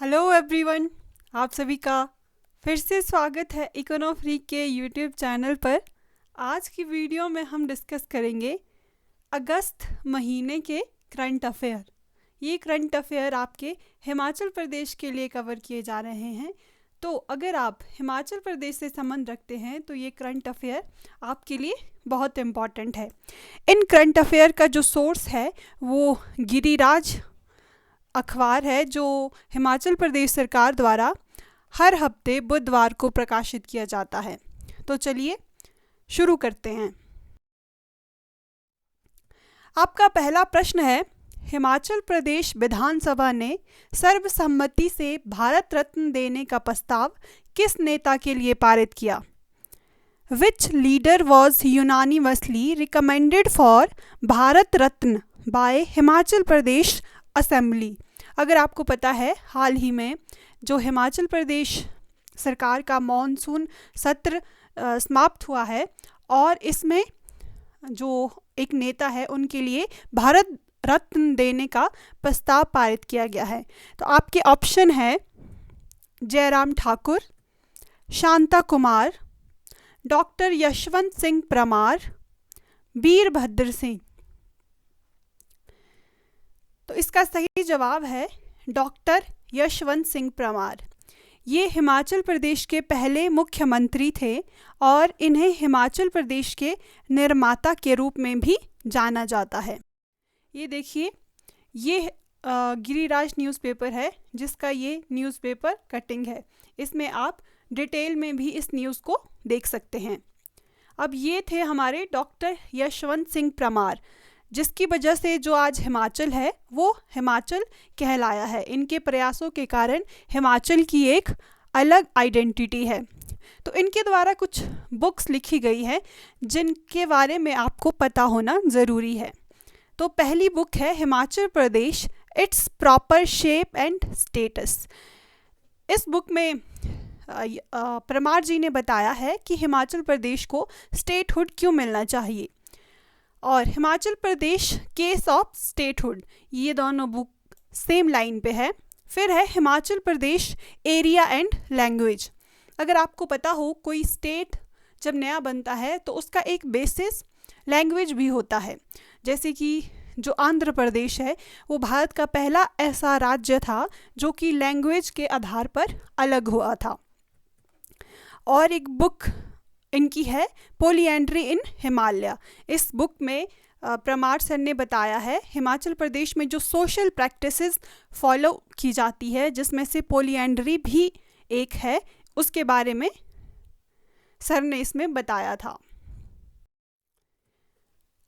Hello everyone, आप सभी का फिर से स्वागत है इकोनो फ्री के यूट्यूब चैनल पर। आज की वीडियो में हम डिस्कस करेंगे अगस्त महीने के करंट अफेयर। ये करंट अफेयर आपके हिमाचल प्रदेश के लिए कवर किए जा रहे हैं। तो अगर आप हिमाचल प्रदेश से संबंध रखते हैं तो ये करंट अफेयर आपके लिए बहुत इम्पॉर्टेंट है। इन करंट अफेयर का जो सोर्स है वो गिरिराज अखबार है, जो हिमाचल प्रदेश सरकार द्वारा हर हफ्ते बुधवार को प्रकाशित किया जाता है। तो चलिए शुरू करते हैं। आपका पहला प्रश्न है, हिमाचल प्रदेश विधानसभा ने सर्वसम्मति से भारत रत्न देने का प्रस्ताव किस नेता के लिए पारित किया? Which leader was unanimously recommended for Bharat Ratna by Himachal Pradesh assembly? अगर आपको पता है, हाल ही में जो हिमाचल प्रदेश सरकार का मॉनसून सत्र समाप्त हुआ है और इसमें जो एक नेता है उनके लिए भारत रत्न देने का प्रस्ताव पारित किया गया है। तो आपके ऑप्शन है जयराम ठाकुर, शांता कुमार, डॉक्टर यशवंत सिंह परमार, वीरभद्र सिंह। तो इसका सही जवाब है डॉक्टर यशवंत सिंह परमार। ये हिमाचल प्रदेश के पहले मुख्यमंत्री थे और इन्हें हिमाचल प्रदेश के निर्माता के रूप में भी जाना जाता है। ये देखिए, ये गिरिराज न्यूज़पेपर है जिसका ये न्यूज़पेपर कटिंग है। इसमें आप डिटेल में भी इस न्यूज़ को देख सकते हैं। अब ये थे हमारे डॉक्टर यशवंत सिंह परमार, जिसकी वजह से जो आज हिमाचल है वो हिमाचल कहलाया है। इनके प्रयासों के कारण हिमाचल की एक अलग आइडेंटिटी है। तो इनके द्वारा कुछ बुक्स लिखी गई हैं जिनके बारे में आपको पता होना ज़रूरी है। तो पहली बुक है Himachal Pradesh, it's proper shape and status. इस बुक में परमार जी ने बताया है कि हिमाचल प्रदेश को स्टेटहुड क्यों मिलना चाहिए, और Himachal Pradesh case of statehood, ये दोनों बुक सेम लाइन पे है। फिर है हिमाचल प्रदेश एरिया एंड लैंग्वेज। अगर आपको पता हो, कोई स्टेट जब नया बनता है तो उसका एक बेसिस लैंग्वेज भी होता है। जैसे कि जो आंध्र प्रदेश है वो भारत का पहला ऐसा राज्य था जो कि लैंग्वेज के आधार पर अलग हुआ था। और एक बुक इनकी है पॉलीएंड्री इन हिमालय। इस बुक में परमार सर ने बताया है हिमाचल प्रदेश में जो सोशल प्रैक्टिसेस फॉलो की जाती है, जिसमें से पॉलीएंड्री भी एक है, उसके बारे में सर ने इसमें बताया था।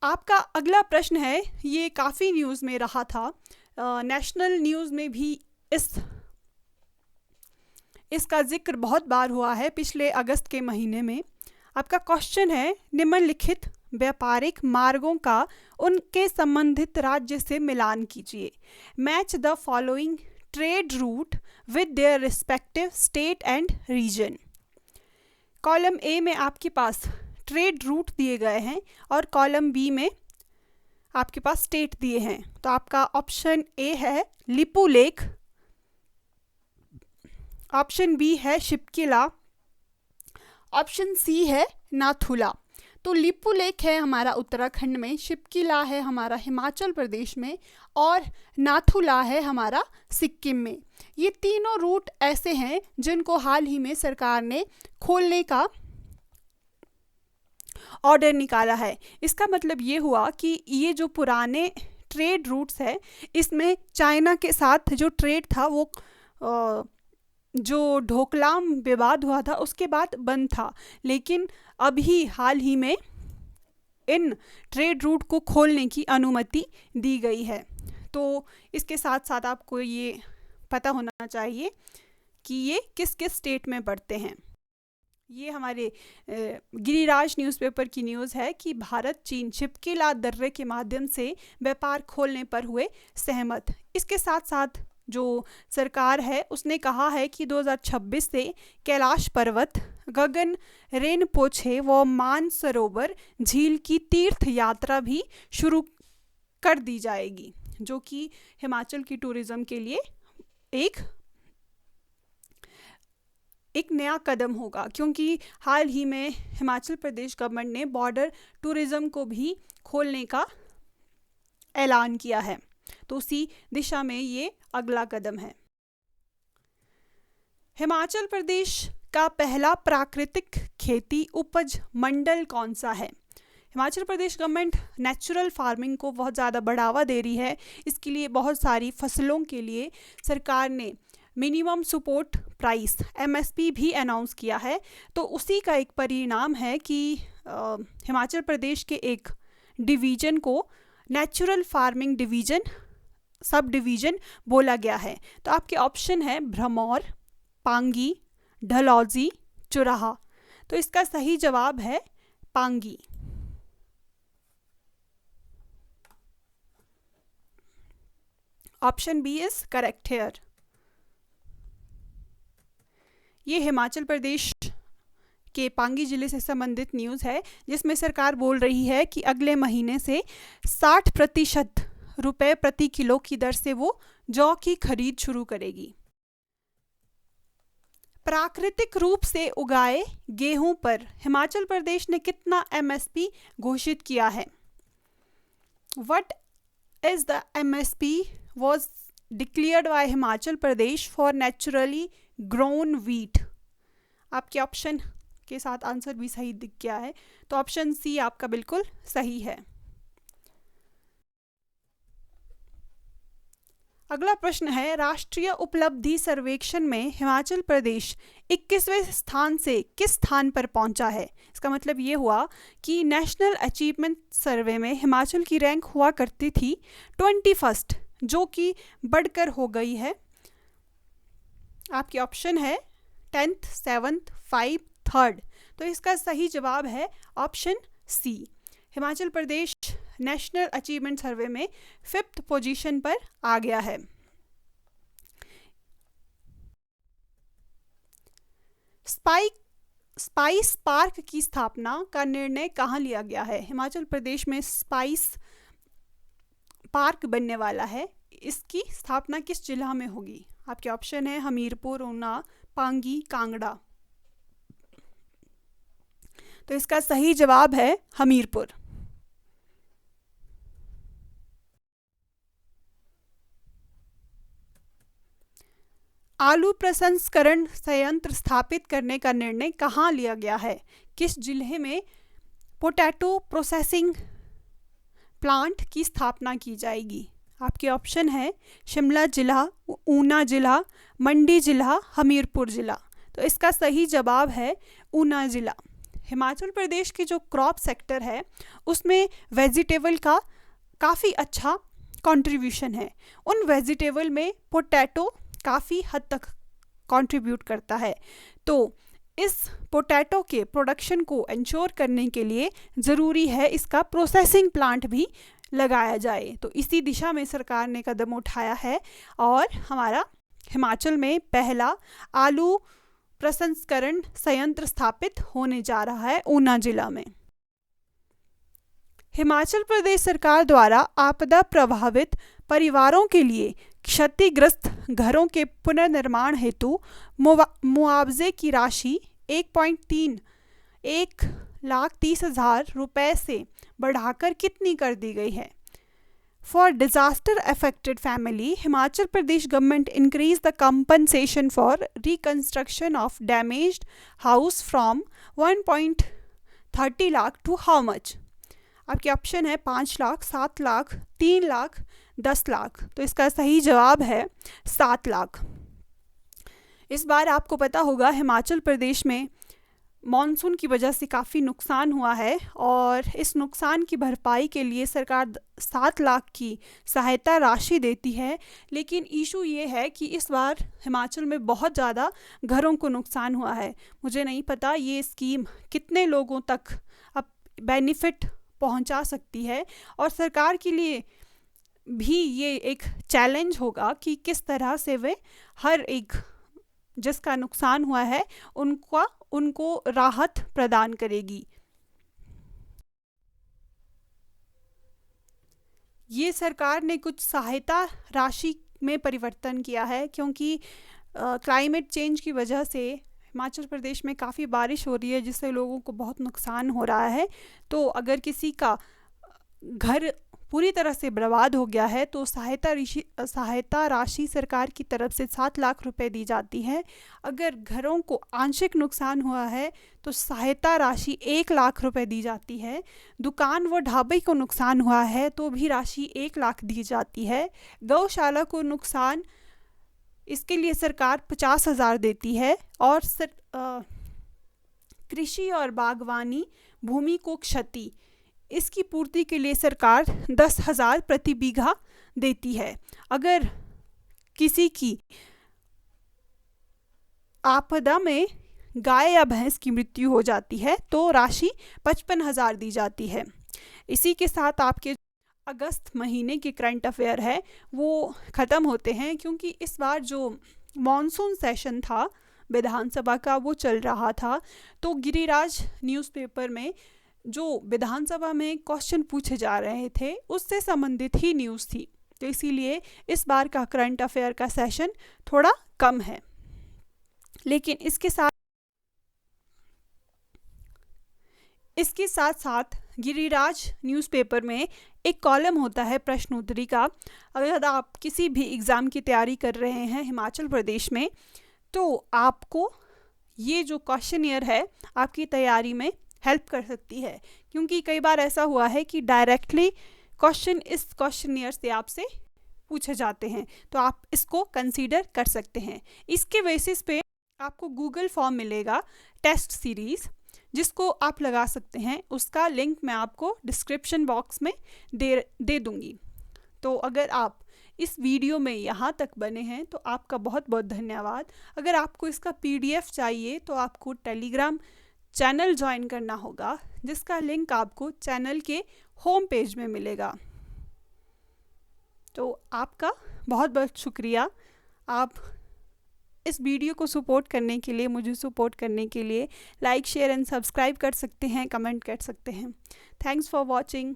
आपका अगला प्रश्न है, ये काफ़ी न्यूज़ में रहा था, नेशनल न्यूज़ में भी इसका जिक्र बहुत बार हुआ है पिछले अगस्त के महीने में। आपका क्वेश्चन है, निम्नलिखित व्यापारिक मार्गों का उनके संबंधित राज्य से मिलान कीजिए। Match the following trade route with their respective state and region. Column A में आपके पास ट्रेड रूट दिए गए हैं और कॉलम बी में आपके पास स्टेट दिए हैं। तो आपका ऑप्शन ए है लिपू लेक, ऑप्शन बी है शिपकिला, ऑप्शन सी है नाथुला। तो लिपू लेक है हमारा उत्तराखंड में, शिपकिला है हमारा हिमाचल प्रदेश में और नाथुला है हमारा सिक्किम में। ये तीनों रूट ऐसे हैं जिनको हाल ही में सरकार ने खोलने का ऑर्डर निकाला है। इसका मतलब ये हुआ कि ये जो पुराने ट्रेड रूट्स है, इसमें चाइना के साथ जो ट्रेड था वो जो ढोकलाम विवाद हुआ था उसके बाद बंद था, लेकिन अभी हाल ही में इन ट्रेड रूट को खोलने की अनुमति दी गई है। तो इसके साथ साथ आपको ये पता होना चाहिए कि ये किस किस स्टेट में पड़ते हैं। ये हमारे गिरिराज न्यूज़पेपर की न्यूज़ है कि भारत चीन शिपकिला दर्रे के माध्यम से व्यापार खोलने पर हुए सहमत। इसके साथ साथ जो सरकार है उसने कहा है कि 2026 से कैलाश पर्वत, गगन रेनपोछे व मानसरोवर झील की तीर्थ यात्रा भी शुरू कर दी जाएगी, जो कि हिमाचल की टूरिज़्म के लिए एक एक नया कदम होगा, क्योंकि हाल ही में हिमाचल प्रदेश गवर्नमेंट ने बॉर्डर टूरिज्म को भी खोलने का ऐलान किया है। तो उसी दिशा में ये अगला कदम है। हिमाचल प्रदेश का पहला प्राकृतिक खेती उपज मंडल कौन सा है? हिमाचल प्रदेश गवर्नमेंट नेचुरल फार्मिंग को बहुत ज़्यादा बढ़ावा दे रही है। इसके लिए बहुत सारी फसलों के लिए सरकार ने मिनिमम सपोर्ट प्राइस MSP भी अनाउंस किया है। तो उसी का एक परिणाम है कि हिमाचल प्रदेश के एक डिवीज़न को natural farming division sub division बोला गया है। तो आपके ऑप्शन है भ्रमौर, पांगी, डलहौजी, चुराहा। तो इसका सही जवाब है Pangi. Option B is correct here. ये हिमाचल प्रदेश के पांगी जिले से संबंधित न्यूज़ है, जिसमें सरकार बोल रही है कि अगले महीने से 60% रुपए प्रति किलो की दर से वो जौ की खरीद शुरू करेगी। प्राकृतिक रूप से उगाए गेहूं पर हिमाचल प्रदेश ने कितना MSP घोषित किया है? What is the MSP was declared by Himachal Pradesh for naturally grown wheat? आपके ऑप्शन के साथ आंसर भी सही दिख गया है, तो ऑप्शन सी आपका बिल्कुल सही है। अगला प्रश्न है, राष्ट्रीय उपलब्धि सर्वेक्षण में हिमाचल प्रदेश 21वें स्थान से किस स्थान पर पहुंचा है? इसका मतलब ये हुआ कि नेशनल अचीवमेंट सर्वे में हिमाचल की रैंक हुआ करती थी 21st, जो कि बढ़कर हो गई है। आपके ऑप्शन है 10th, 7th, 5, 3rd। तो इसका सही जवाब है option C. Himachal Pradesh national achievement सर्वे में 5th पोजीशन पर आ गया है। स्पाइस पार्क की स्थापना का निर्णय कहाँ लिया गया है? हिमाचल प्रदेश में स्पाइस पार्क बनने वाला है। इसकी स्थापना किस जिला में होगी? आपके ऑप्शन है हमीरपुर, ऊना, पांगी, कांगड़ा। तो इसका सही जवाब है हमीरपुर। आलू प्रसंस्करण संयंत्र स्थापित करने का निर्णय कहाँ लिया गया है? किस जिले में पोटैटो प्रोसेसिंग प्लांट की स्थापना की जाएगी? आपके ऑप्शन है शिमला जिला, ऊना जिला, मंडी जिला, हमीरपुर जिला। तो इसका सही जवाब है ऊना जिला। हिमाचल प्रदेश की जो क्रॉप सेक्टर है उसमें वेजिटेबल का काफ़ी अच्छा कंट्रीब्यूशन है। उन वेजिटेबल में पोटैटो काफ़ी हद तक कंट्रीब्यूट करता है। तो इस पोटैटो के प्रोडक्शन को इंश्योर करने के लिए ज़रूरी है इसका प्रोसेसिंग प्लांट भी लगाया जाए। तो इसी दिशा में सरकार ने कदम उठाया है और हमारा हिमाचल में पहला आलू प्रसंस्करण संयंत्र स्थापित होने जा रहा है ऊना जिला में। हिमाचल प्रदेश सरकार द्वारा आपदा प्रभावित परिवारों के लिए क्षतिग्रस्त घरों के पुनर्निर्माण हेतु मुआवजे की राशि 1,30,000 रुपए से बढ़ाकर कितनी कर दी गई है? For disaster affected family, Himachal Pradesh government increased the compensation for reconstruction of damaged house from 1.30 lakh to how much? आपके ऑप्शन है 5 लाख, 7 लाख, 3 लाख, 10 लाख। तो इसका सही जवाब है 7 लाख। इस बार आपको पता होगा हिमाचल प्रदेश में मॉनसून की वजह से काफ़ी नुकसान हुआ है और इस नुकसान की भरपाई के लिए सरकार 7 लाख की सहायता राशि देती है। लेकिन इशू ये है कि इस बार हिमाचल में बहुत ज़्यादा घरों को नुकसान हुआ है। मुझे नहीं पता ये स्कीम कितने लोगों तक अब बेनिफिट पहुंचा सकती है और सरकार के लिए भी ये एक चैलेंज होगा कि किस तरह से वे हर एक जिसका नुकसान हुआ है उनको राहत प्रदान करेगी। ये सरकार ने कुछ सहायता राशि में परिवर्तन किया है क्योंकि क्लाइमेट चेंज की वजह से हिमाचल प्रदेश में काफ़ी बारिश हो रही है जिससे लोगों को बहुत नुकसान हो रहा है। तो अगर किसी का घर पूरी तरह से बर्बाद हो गया है तो सहायता राशि सरकार की तरफ से 7 लाख रुपए दी जाती है। अगर घरों को आंशिक नुकसान हुआ है तो सहायता राशि 1 लाख रुपए दी जाती है। दुकान व ढाबे को नुकसान हुआ है तो भी राशि 1 लाख दी जाती है। गौशाला को नुकसान, इसके लिए सरकार 50,000 देती है। और कृषि और बागवानी भूमि को क्षति, इसकी पूर्ति के लिए सरकार 10,000 प्रति बीघा देती है। अगर किसी की आपदा में गाय या भैंस की मृत्यु हो जाती है तो राशि 55,000 दी जाती है। इसी के साथ आपके अगस्त महीने के करंट अफेयर है वो ख़त्म होते हैं, क्योंकि इस बार जो मॉनसून सेशन था विधानसभा का वो चल रहा था। तो गिरिराज न्यूज़पेपर में जो विधानसभा में क्वेश्चन पूछे जा रहे थे उससे संबंधित ही न्यूज़ थी, तो इसीलिए इस बार का करंट अफेयर का सेशन थोड़ा कम है। लेकिन इसके साथ साथ गिरिराज न्यूज़पेपर में एक कॉलम होता है प्रश्नोत्तरी का। अगर आप किसी भी एग्ज़ाम की तैयारी कर रहे हैं हिमाचल प्रदेश में तो आपको ये जो क्वेश्चनियर है आपकी तैयारी में हेल्प कर सकती है, क्योंकि कई बार ऐसा हुआ है कि डायरेक्टली क्वेश्चन इस क्वेश्चनियर से आपसे पूछे जाते हैं, तो आप इसको कंसीडर कर सकते हैं। इसके बेसिस पे आपको गूगल फॉर्म मिलेगा टेस्ट सीरीज़, जिसको आप लगा सकते हैं। उसका लिंक मैं आपको डिस्क्रिप्शन बॉक्स में दे दूँगी। तो अगर आप इस वीडियो में यहाँ तक बने हैं तो आपका बहुत बहुत धन्यवाद। अगर आपको इसका PDF चाहिए तो आपको टेलीग्राम चैनल ज्वाइन करना होगा, जिसका लिंक आपको चैनल के होम पेज में मिलेगा। तो आपका बहुत बहुत शुक्रिया। आप इस वीडियो को सपोर्ट करने के लिए, मुझे सपोर्ट करने के लिए लाइक, शेयर एंड सब्सक्राइब कर सकते हैं, कमेंट कर सकते हैं। Thanks for watching.